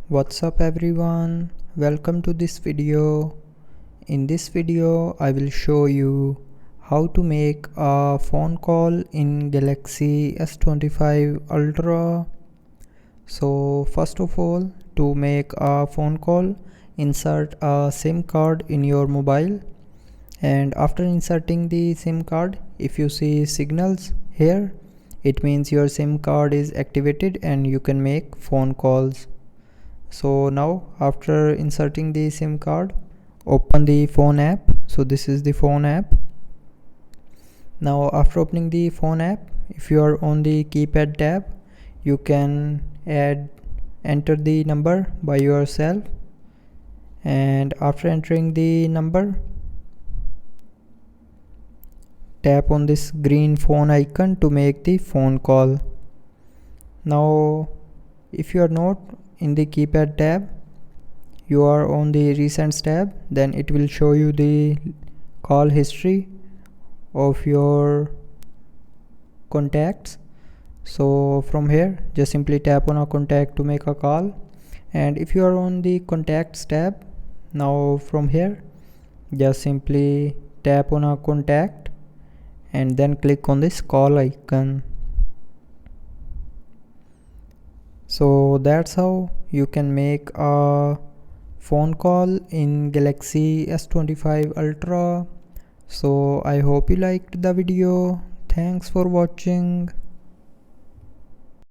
What's up everyone, welcome to this video. In this video I will show you how to make a phone call in Galaxy S25 Ultra. So first of all, to make a phone call, insert a SIM card in your mobile, and after inserting the SIM card, if you see signals here, it means your SIM card is activated and you can make phone calls. So now after inserting the SIM card, open the phone app. So this is the phone app. Now after opening the phone app, if you are on the keypad tab, you can enter the number by yourself, and after entering the number, tap on this green phone icon to make the phone call. Now if you are not in the keypad tab, you are on the recents tab, then it will show you the call history of your contacts. So from here, just simply tap on a contact to make a call. And if you are on the contacts tab, now from here, just simply tap on a contact and then click on this call icon. So that's how you can make a phone call in Galaxy S25 Ultra. So I hope you liked the video. Thanks for watching.